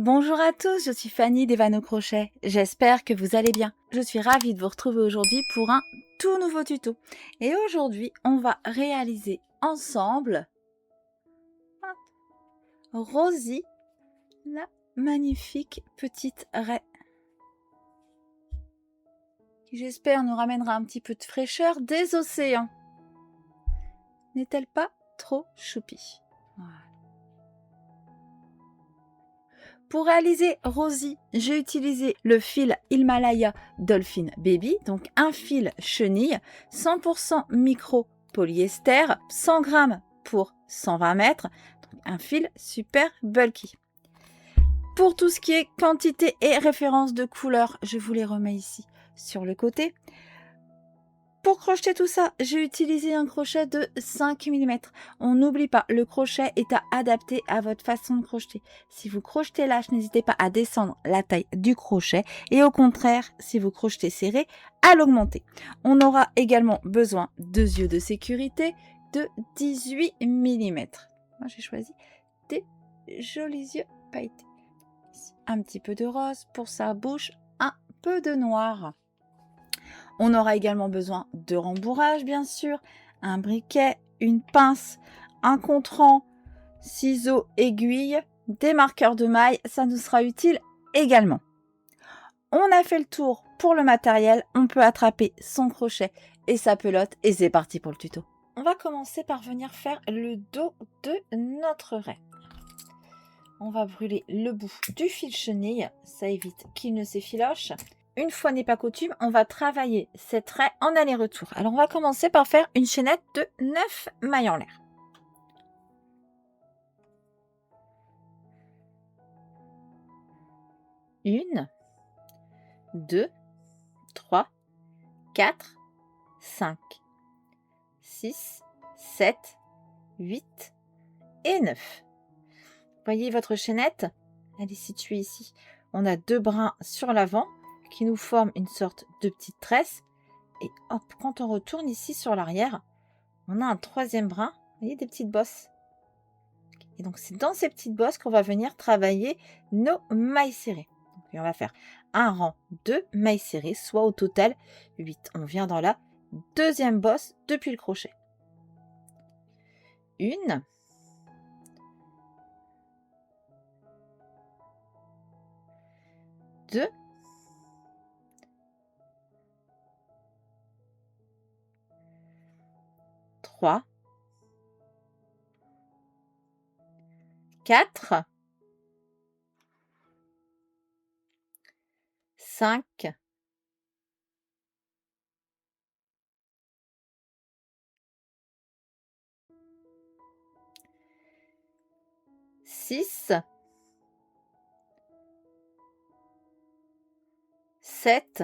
Bonjour à tous, je suis Fanny d'Evan au crochet. J'espère que vous allez bien. Je suis ravie de vous retrouver aujourd'hui pour un tout nouveau tuto. Et aujourd'hui, on va réaliser ensemble Rosie, la magnifique petite raie, qui j'espère nous ramènera un petit peu de fraîcheur des océans. N'est-elle pas trop choupie? Voilà. Pour réaliser Rosie, j'ai utilisé le fil Himalaya Dolphin Baby, donc un fil chenille, 100% micro polyester, 100 grammes pour 120 mètres, donc un fil super bulky. Pour tout ce qui est quantité et référence de couleur, je vous les remets ici sur le côté. Pour crocheter tout ça, j'ai utilisé un crochet de 5 mm. On n'oublie pas, le crochet est à adapter à votre façon de crocheter. Si vous crochetez lâche, n'hésitez pas à descendre la taille du crochet. Et au contraire, si vous crochetez serré, à l'augmenter. On aura également besoin de yeux de sécurité de 18 mm. Moi, j'ai choisi des jolis yeux pailletés. Ici, un petit peu de rose pour sa bouche, un peu de noir. On aura également besoin de rembourrage, bien sûr, un briquet, une pince, un contrant, ciseaux, aiguilles, des marqueurs de mailles, ça nous sera utile également. On a fait le tour pour le matériel, on peut attraper son crochet et sa pelote et c'est parti pour le tuto. On va commencer par venir faire le dos de notre raie. On va brûler le bout du fil chenille, ça évite qu'il ne s'effiloche. Une fois n'est pas coutume, on va travailler cette raie en aller-retour. Alors, on va commencer par faire une chaînette de 9 mailles en l'air. Une, 2, 3, 4, 5, 6, 7, 8 et 9. Voyez votre chaînette? Elle est située ici. On a deux brins sur l'avant qui nous forment une sorte de petite tresse. Et hop, quand on retourne ici sur l'arrière, on a un troisième brin, vous voyez, des petites bosses. Et donc, c'est dans ces petites bosses qu'on va venir travailler nos mailles serrées. Donc, on va faire un rang de mailles serrées, soit au total 8. On vient dans la deuxième bosse depuis le crochet. Une, 2, 3, 4, 5, 6, 7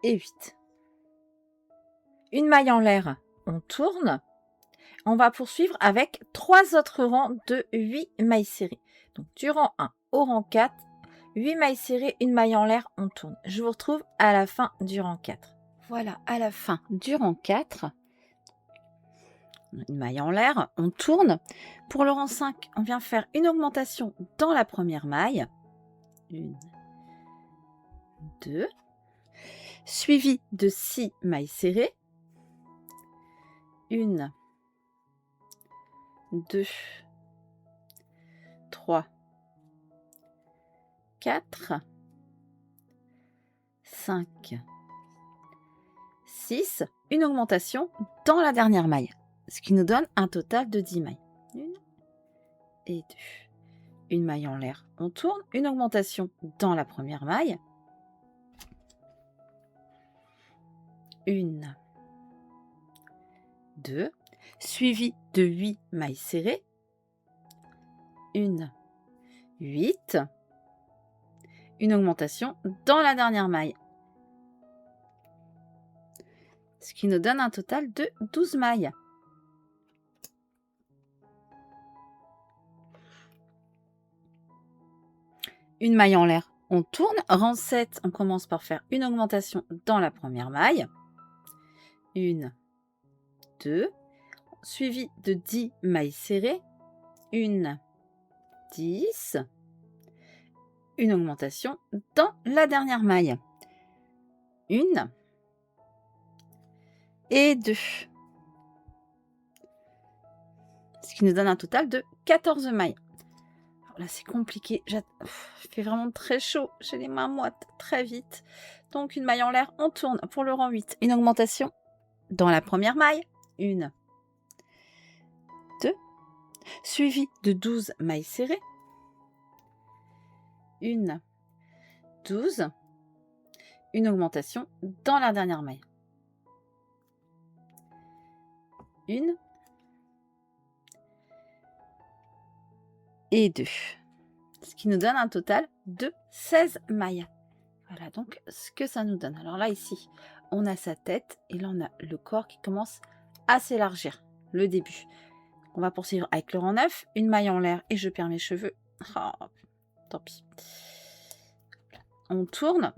et 8. Une maille en l'air, on tourne. On va poursuivre avec 3 autres rangs de 8 mailles serrées. Donc du rang 1 au rang 4, 8 mailles serrées, une maille en l'air, on tourne. Je vous retrouve à la fin du rang 4. Voilà, à la fin du rang 4, une maille en l'air, on tourne. Pour le rang 5, on vient faire une augmentation dans la première maille. 1, 2, suivi de 6 mailles serrées. 1, 2, 3, 4, 5, 6, une augmentation dans la dernière maille, ce qui nous donne un total de 10 mailles. 1 et 2. Une maille en l'air, on tourne, une augmentation dans la première maille. 1, 2, suivi de 8 mailles serrées. 1, 8, une augmentation dans la dernière maille, ce qui nous donne un total de 12 mailles. Une maille en l'air, on tourne. Rang 7, on commence par faire une augmentation dans la première maille. 1, 2, suivi de 10 mailles serrées. 1, 10, une augmentation dans la dernière maille, 1 et 2, ce qui nous donne un total de 14 mailles. Alors là, c'est compliqué, il fait vraiment très chaud, j'ai les mains moites très vite. Donc une maille en l'air, on tourne pour le rang 8, une augmentation dans la première maille, 1, 2, suivi de 12 mailles serrées, 1, 12, une augmentation dans la dernière maille, 1 et 2, ce qui nous donne un total de 16 mailles. Voilà donc ce que ça nous donne. Alors là, ici, on a sa tête et là, on a le corps qui commence à s'élargir, le début. On va poursuivre avec le rang 9, une maille en l'air et je perds mes cheveux. Oh, tant pis. On tourne.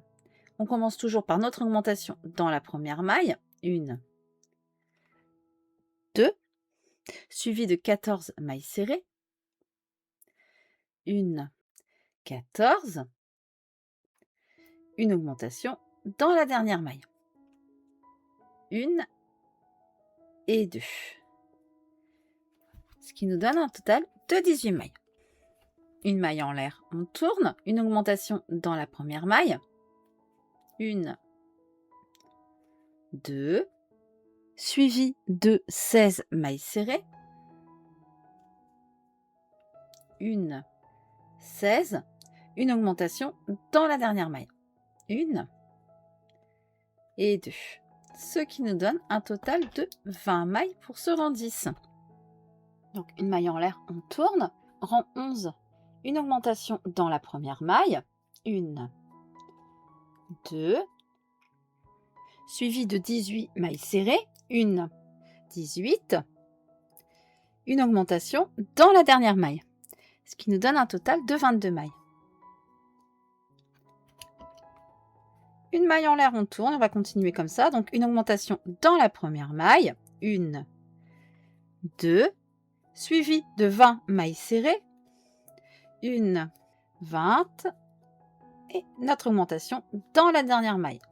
On commence toujours par notre augmentation dans la première maille. 1, 2, suivi de 14 mailles serrées. 1, 14, une augmentation dans la dernière maille. 1 et 2. Ce qui nous donne un total de 18 mailles. Une maille en l'air, on tourne, une augmentation dans la première maille. 1, 2, suivi de 16 mailles serrées. 1, 16, une augmentation dans la dernière maille. 1 et 2. Ce qui nous donne un total de 20 mailles pour ce rang 10. Donc une maille en l'air, on tourne. Rang 11, une augmentation dans la première maille. 1, 2, suivi de 18 mailles serrées. 1, 18, une augmentation dans la dernière maille. Ce qui nous donne un total de 22 mailles. Une maille en l'air, on tourne, on va continuer comme ça. Donc une augmentation dans la première maille. 1, 2, suivi de 20 mailles serrées. 1, 20 et notre augmentation dans la dernière maille.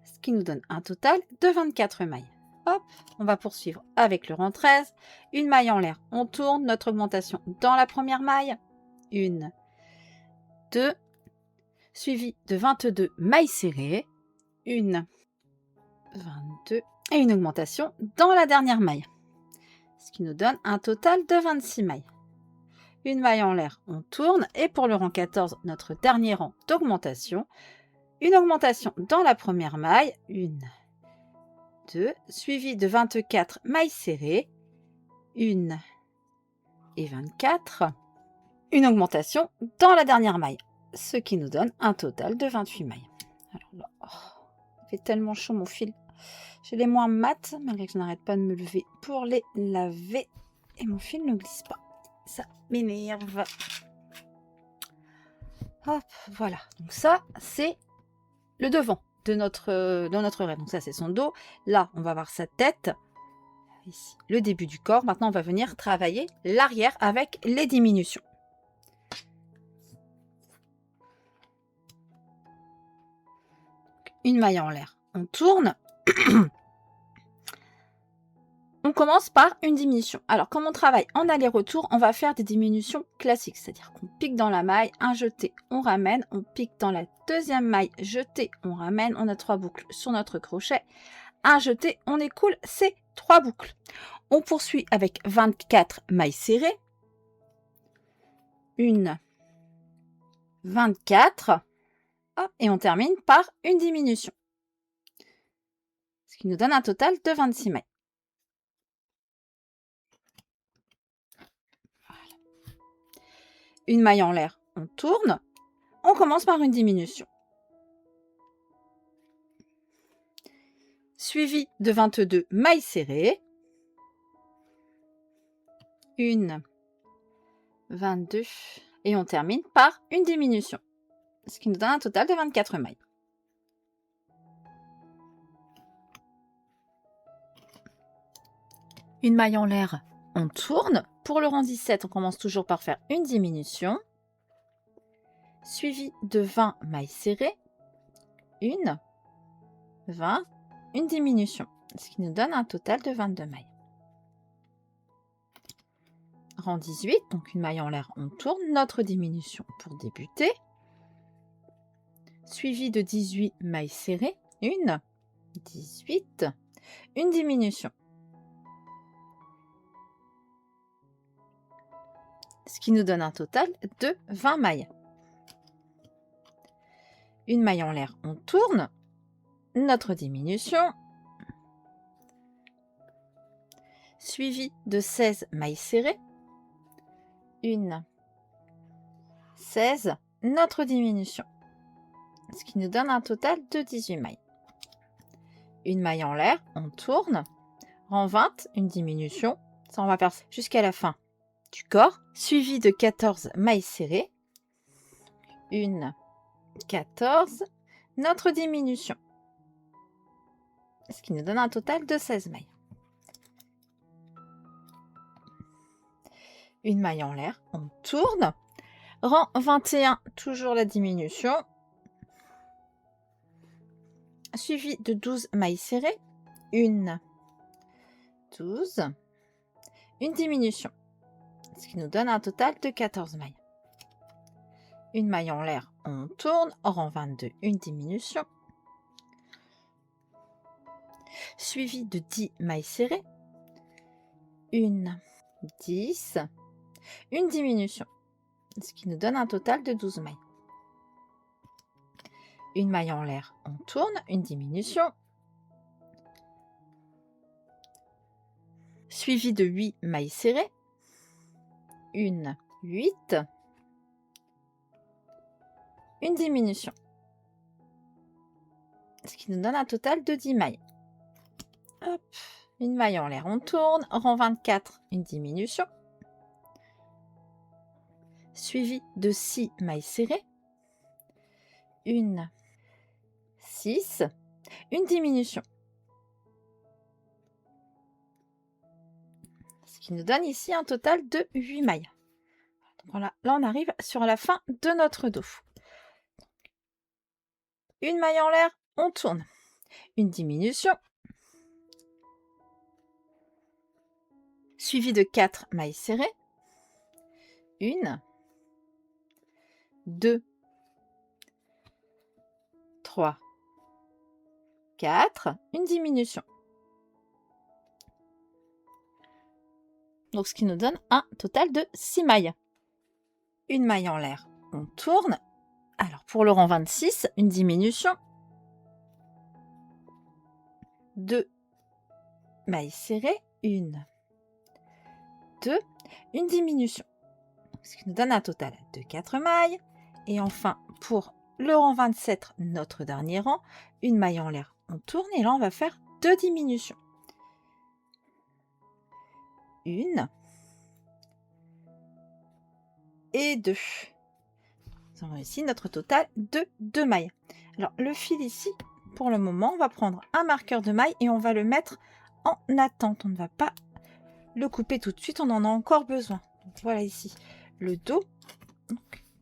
Ce qui nous donne un total de 24 mailles. Hop, on va poursuivre avec le rang 13. Une maille en l'air, on tourne, notre augmentation dans la première maille. 1, 2, suivi de 22 mailles serrées. 1, 22 et une augmentation dans la dernière maille. Ce qui nous donne un total de 26 mailles. Une maille en l'air, on tourne et pour le rang 14, notre dernier rang d'augmentation, une augmentation dans la première maille, 1, 2, suivi de 24 mailles serrées, 1 et 24, une augmentation dans la dernière maille, ce qui nous donne un total de 28 mailles. Alors là, il fait tellement chaud mon fil. J'ai les moins mat, malgré que je n'arrête pas de me lever pour les laver. Et mon fil ne glisse pas. Ça m'énerve. Hop, voilà. Donc ça, c'est le devant de notre reine. Donc ça, c'est son dos. Là, on va voir sa tête. Ici, le début du corps. Maintenant, on va venir travailler l'arrière avec les diminutions. Une maille en l'air. On tourne. On commence par une diminution. Alors, comme on travaille en aller-retour, on va faire des diminutions classiques. C'est-à-dire qu'on pique dans la maille, un jeté, on ramène. On pique dans la deuxième maille, jeté, on ramène. On a 3 boucles sur notre crochet. Un jeté, on écoule ces 3 boucles. On poursuit avec 24 mailles serrées. 1, 24. Hop, et on termine par une diminution. Ce qui nous donne un total de 26 mailles. Une maille en l'air, on tourne, on commence par une diminution. Suivi de 22 mailles serrées. 1, 22 et on termine par une diminution. Ce qui nous donne un total de 24 mailles. Une maille en l'air, on tourne. Pour le rang 17, on commence toujours par faire une diminution, suivi de 20 mailles serrées, 1, 20, une diminution, ce qui nous donne un total de 22 mailles. Rang 18, donc une maille en l'air, on tourne, notre diminution pour débuter, suivi de 18 mailles serrées, 1, 18, une diminution. Ce qui nous donne un total de 20 mailles. Une maille en l'air, on tourne, notre diminution, suivi de 16 mailles serrées, 1, 16, notre diminution, ce qui nous donne un total de 18 mailles. Une maille en l'air, on tourne, rang 20, une diminution, ça on va faire jusqu'à la fin du corps, suivi de 14 mailles serrées, 1, 14, notre diminution, ce qui nous donne un total de 16 mailles. Une maille en l'air, on tourne, rang 21, toujours la diminution, suivi de 12 mailles serrées, 1, 12, une diminution, ce qui nous donne un total de 14 mailles. Une maille en l'air, on tourne, rang 22, une diminution, suivi de 10 mailles serrées, 1, 10, une diminution, ce qui nous donne un total de 12 mailles. Une maille en l'air, on tourne, une diminution, suivi de 8 mailles serrées, 1, 8, une diminution, ce qui nous donne un total de 10 mailles. Hop, une maille en l'air, on tourne, rang 24, une diminution, suivi de 6 mailles serrées, 1, 6, une diminution, ce qui nous donne ici un total de 8 mailles. Donc voilà, là on arrive sur la fin de notre dos. Une maille en l'air, on tourne, une diminution, suivi de 4 mailles serrées, 1, 2, 3, 4, une diminution. Donc ce qui nous donne un total de 6 mailles. Une maille en l'air, on tourne. Alors pour le rang 26, une diminution, 2 mailles serrées, 1, 2, une diminution, ce qui nous donne un total de 4 mailles. Et enfin pour le rang 27, notre dernier rang, une maille en l'air, on tourne et là on va faire 2 diminutions. 1 et 2. Nous avons ici notre total de 2 mailles. Alors le fil ici, pour le moment, on va prendre un marqueur de maille et on va le mettre en attente. On ne va pas le couper tout de suite, on en a encore besoin. Donc, voilà ici le dos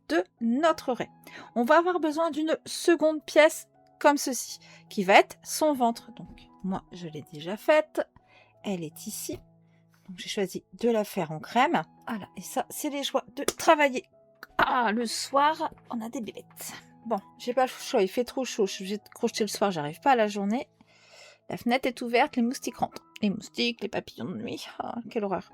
de notre raie. On va avoir besoin d'une seconde pièce comme ceci, qui va être son ventre. Donc moi, je l'ai déjà faite. Elle est ici. Donc j'ai choisi de la faire en crème. Voilà, et ça, c'est les joies de travailler. Ah, le soir, on a des bébêtes. Bon, j'ai pas le choix, il fait trop chaud. Je suis obligée de crocheter le soir, j'arrive pas à la journée. La fenêtre est ouverte, les moustiques rentrent. Les moustiques, les papillons de nuit. Oh, quelle horreur.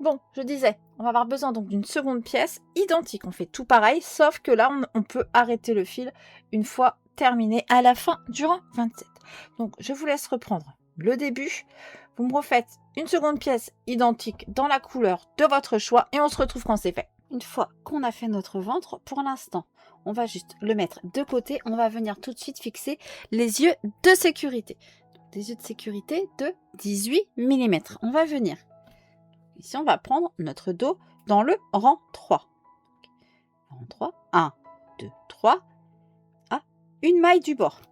Bon, je disais, on va avoir besoin donc d'une seconde pièce identique. On fait tout pareil, sauf que là, on peut arrêter le fil une fois terminé à la fin du rang 27. Donc, je vous laisse reprendre le début. Vous me refaites une seconde pièce identique dans la couleur de votre choix et on se retrouve quand c'est fait. Une fois qu'on a fait notre ventre, pour l'instant, on va juste le mettre de côté. On va venir tout de suite fixer les yeux de sécurité. Donc, des yeux de sécurité de 18 mm. On va venir. Ici, on va prendre notre dos dans le rang 3. Rang 3, 1, 2, 3. Ah, une maille du bord.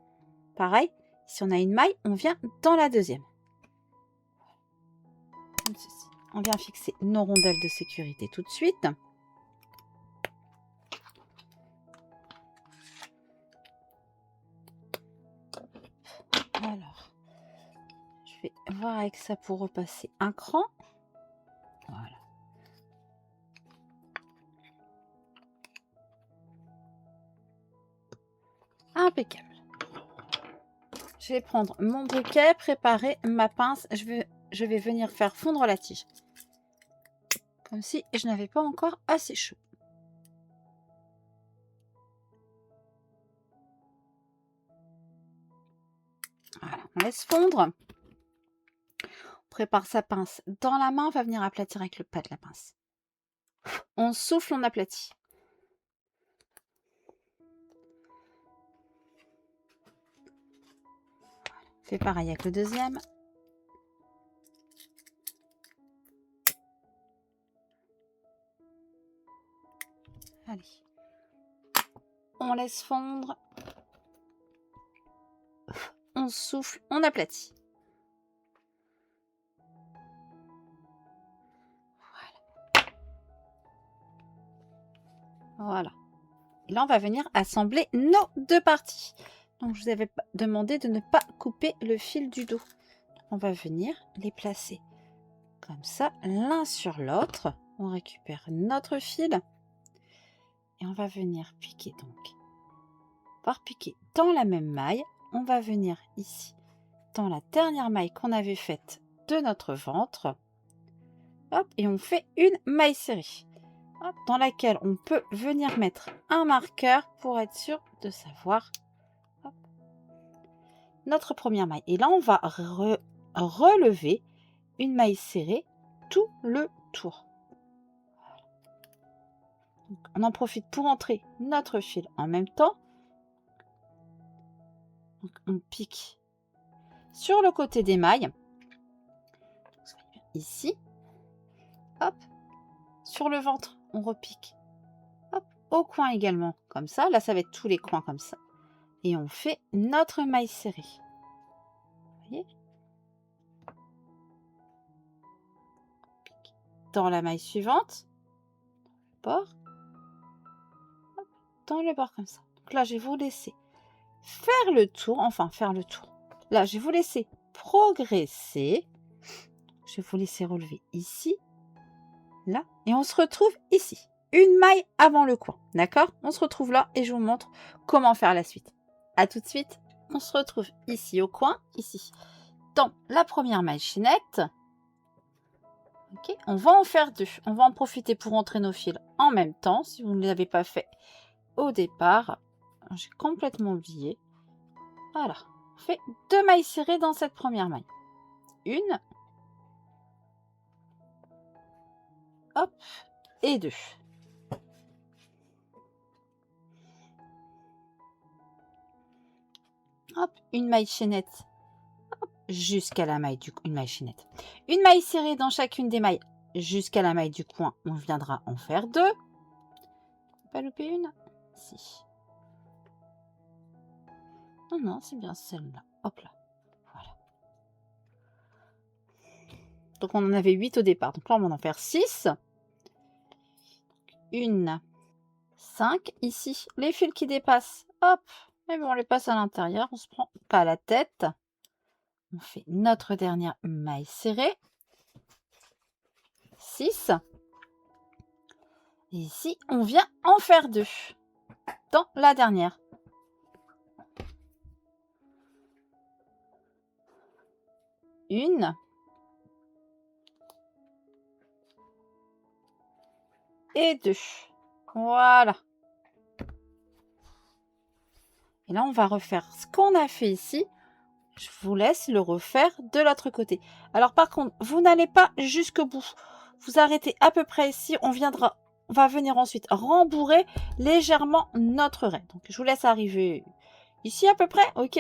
Pareil, si on a une maille, on vient dans la deuxième. Comme ceci. On vient fixer nos rondelles de sécurité tout de suite. Alors, je vais voir avec ça pour repasser un cran. Voilà. Impeccable. Je vais prendre mon briquet, préparer ma pince. Je vais venir faire fondre la tige. Comme si je n'avais pas encore assez chaud. Voilà, on laisse fondre. On prépare sa pince dans la main. On va venir aplatir avec le pas de la pince. On souffle, on aplatit. On fait pareil avec le deuxième. Allez. On laisse fondre. On souffle, on aplatit. Voilà. Et là, on va venir assembler nos deux parties. Donc, je vous avais demandé de ne pas couper le fil du dos. On va venir les placer comme ça, l'un sur l'autre. On récupère notre fil. Et on va venir piquer donc. Par piquer dans la même maille, on va venir ici, dans la dernière maille qu'on avait faite de notre ventre. Hop, et on fait une maille serrée. Hop, dans laquelle on peut venir mettre un marqueur pour être sûr de savoir hop, notre première maille. Et là, on va relever une maille serrée tout le tour. Voilà. Donc, on en profite pour entrer notre fil en même temps. Donc, on pique sur le côté des mailles. Ici. Hop. Sur le ventre, on repique. Hop. Au coin également, comme ça. Là, ça va être tous les coins comme ça. Et on fait notre maille serrée. Vous voyez ? Dans la maille suivante. Bord. Hop. Dans le bord comme ça. Donc là, je vais vous laisser faire le tour. Enfin, faire le tour. Là, je vais vous laisser progresser. Je vais vous laisser relever ici. Là. Et on se retrouve ici. Une maille avant le coin. D'accord ? On se retrouve là et je vous montre comment faire la suite. À tout de suite. On se retrouve ici au coin. Ici. Dans la première maille chaînette. Ok. On va en faire deux. On va en profiter pour entrer nos fils en même temps. Si vous ne l'avez pas fait au départ. J'ai complètement oublié. Voilà. On fait deux mailles serrées dans cette première maille. Une. Hop. Et deux. Hop, une maille chaînette jusqu'à la maille du une maille chaînette. Une maille serrée dans chacune des mailles jusqu'à la maille du coin. On viendra en faire deux. Pas louper une? Si. Non, non, c'est bien celle-là. Hop là. Voilà. Donc on en avait 8 au départ. Donc là, on va en faire 6. Une, 5. Ici, les fils qui dépassent. Hop. Et bon, on les passe à l'intérieur. On se prend pas la tête. On fait notre dernière maille serrée. 6. Et ici, on vient en faire 2. Dans la dernière. Une. Et 2. Voilà. Et là, on va refaire ce qu'on a fait ici. Je vous laisse le refaire de l'autre côté. Alors, par contre, vous n'allez pas jusqu'au bout. Vous arrêtez à peu près ici. On va venir ensuite rembourrer légèrement notre raie. Donc, je vous laisse arriver ici à peu près. Ok?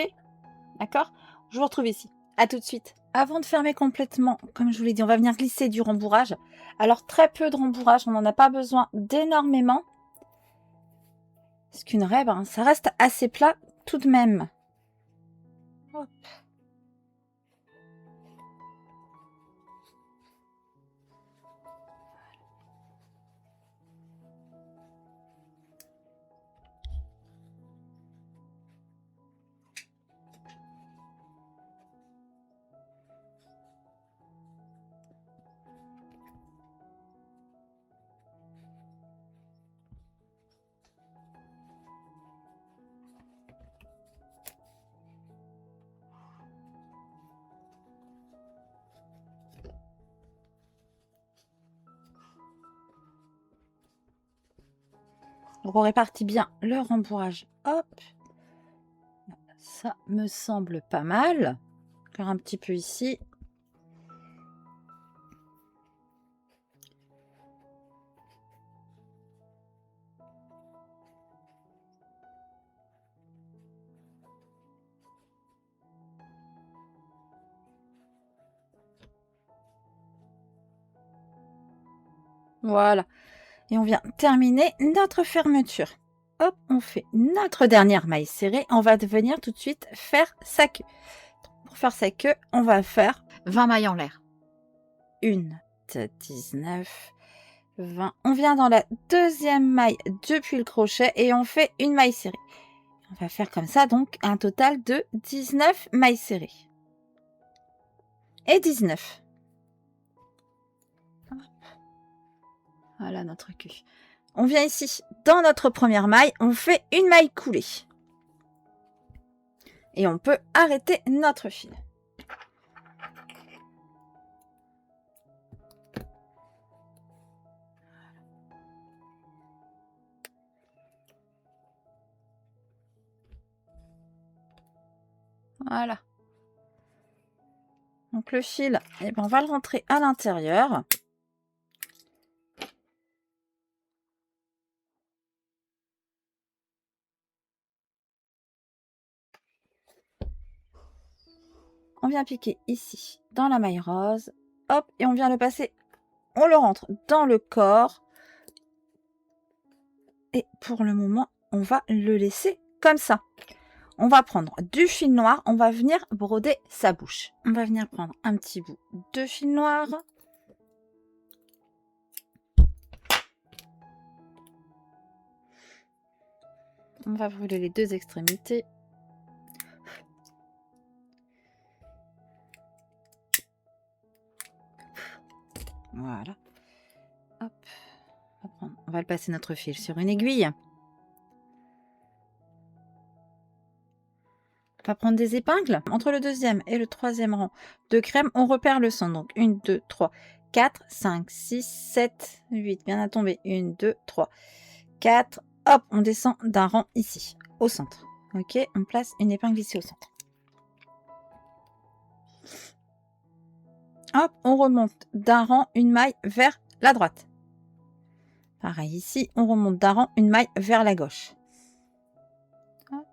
D'accord? Je vous retrouve ici. À tout de suite. Avant de fermer complètement, comme je vous l'ai dit, on va venir glisser du rembourrage. Alors, très peu de rembourrage. On n'en a pas besoin d'énormément. Parce qu'une raie, ben, ça reste assez plat tout de même. Hop. On répartit bien le rembourrage. Hop, ça me semble pas mal. Encore un petit peu ici. Voilà. Et on vient terminer notre fermeture. Hop, on fait notre dernière maille serrée. On va venir tout de suite faire sa queue. Pour faire sa queue, on va faire 20 mailles en l'air. 1, 19, 20. On vient dans la deuxième maille depuis le crochet et on fait une maille serrée. On va faire comme ça, donc un total de 19 mailles serrées. Et 19. Voilà notre queue. On vient ici, dans notre première maille, on fait une maille coulée. Et on peut arrêter notre fil. Voilà. Donc le fil, eh ben, on va le rentrer à l'intérieur. On vient piquer ici, dans la maille rose. Hop, et on vient le passer. On le rentre dans le corps. Et pour le moment, on va le laisser comme ça. On va prendre du fil noir. On va venir broder sa bouche. On va venir prendre un petit bout de fil noir. On va brûler les deux extrémités. Voilà. Hop. On va le passer notre fil sur une aiguille. On va prendre des épingles. Entre le deuxième et le troisième rang de crème, on repère le centre. Donc 1, 2, 3, 4, 5, 6, 7, 8. Bien à tomber. 1, 2, 3, 4. Hop, on descend d'un rang ici, au centre. Ok, on place une épingle ici au centre. Hop, on remonte d'un rang une maille vers la droite. Pareil ici, on remonte d'un rang une maille vers la gauche. Hop.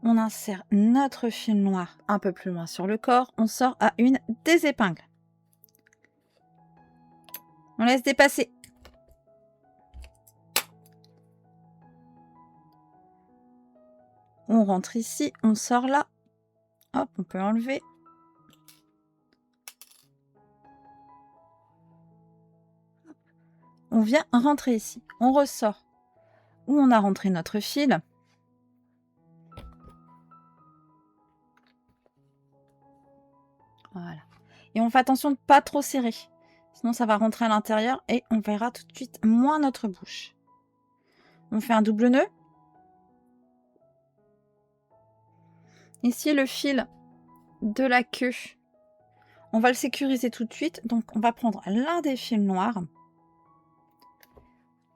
On insère notre fil noir un peu plus loin sur le corps. On sort à une des épingles. On laisse dépasser. On rentre ici, on sort là. Hop, on peut enlever. On vient rentrer ici. On ressort où on a rentré notre fil. Voilà. Et on fait attention de ne pas trop serrer. Sinon, ça va rentrer à l'intérieur et on verra tout de suite moins notre bouche. On fait un double nœud. Ici, le fil de la queue, on va le sécuriser tout de suite. Donc, on va prendre l'un des fils noirs.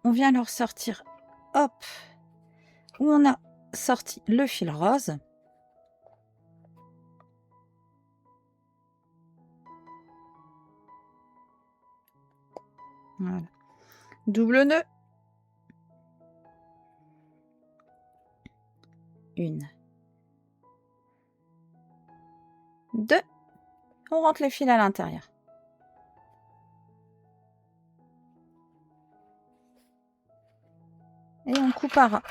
On vient le ressortir, hop, où on a sorti le fil rose. Voilà. Double nœud. 1, 2. On rentre les fils à l'intérieur. Et on coupe à ras.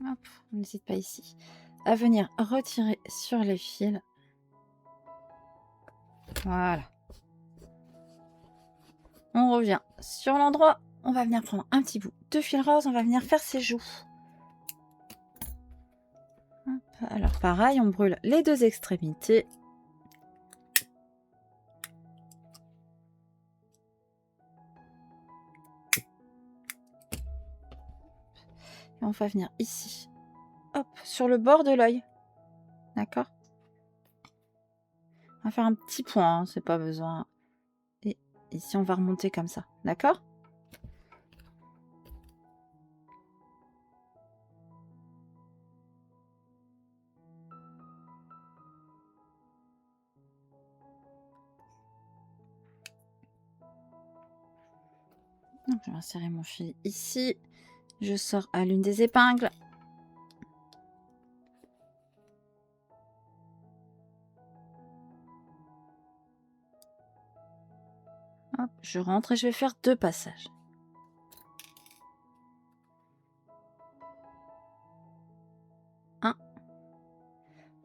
Hop, on n'hésite pas ici à venir retirer sur les fils. Voilà. On revient sur l'endroit. On va venir prendre un petit bout de fil rose. On va venir faire ses joues. Hop. Alors pareil, on brûle les deux extrémités. Et on va venir ici. Hop, sur le bord de l'œil. D'accord? On va faire un petit point, hein, c'est pas besoin. Et ici, on va remonter comme ça. D'accord? Donc, je vais insérer mon fil ici. Je sors à l'une des épingles. Hop, je rentre et je vais faire 2 passages. Un.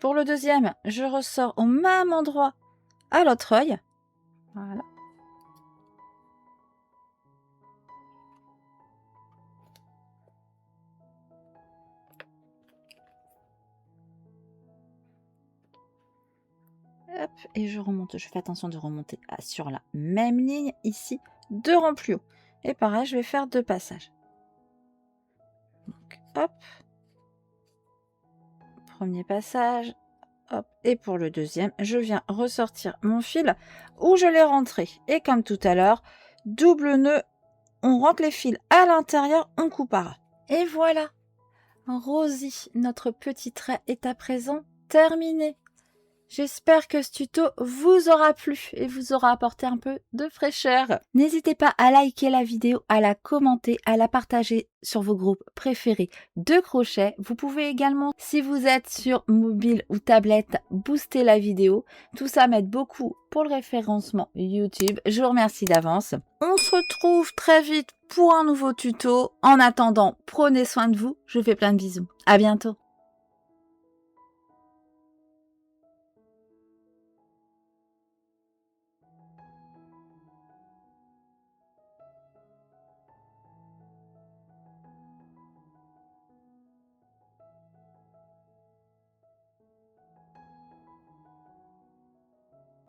Pour le deuxième, je ressors au même endroit à l'autre œil. Voilà. Hop, et je remonte. Je fais attention de remonter sur la même ligne ici, 2 rangs plus haut. Et pareil, je vais faire 2 passages. Donc, hop. Premier passage. Hop. Et pour le deuxième, je viens ressortir mon fil où je l'ai rentré. Et comme tout à l'heure, double nœud, on rentre les fils à l'intérieur, on coupera. Et voilà, Rosie, notre petit trait est à présent terminé. J'espère que ce tuto vous aura plu et vous aura apporté un peu de fraîcheur. N'hésitez pas à liker la vidéo, à la commenter, à la partager sur vos groupes préférés de crochet. Vous pouvez également, si vous êtes sur mobile ou tablette, booster la vidéo. Tout ça m'aide beaucoup pour le référencement YouTube. Je vous remercie d'avance. On se retrouve très vite pour un nouveau tuto. En attendant, prenez soin de vous. Je vous fais plein de bisous. À bientôt.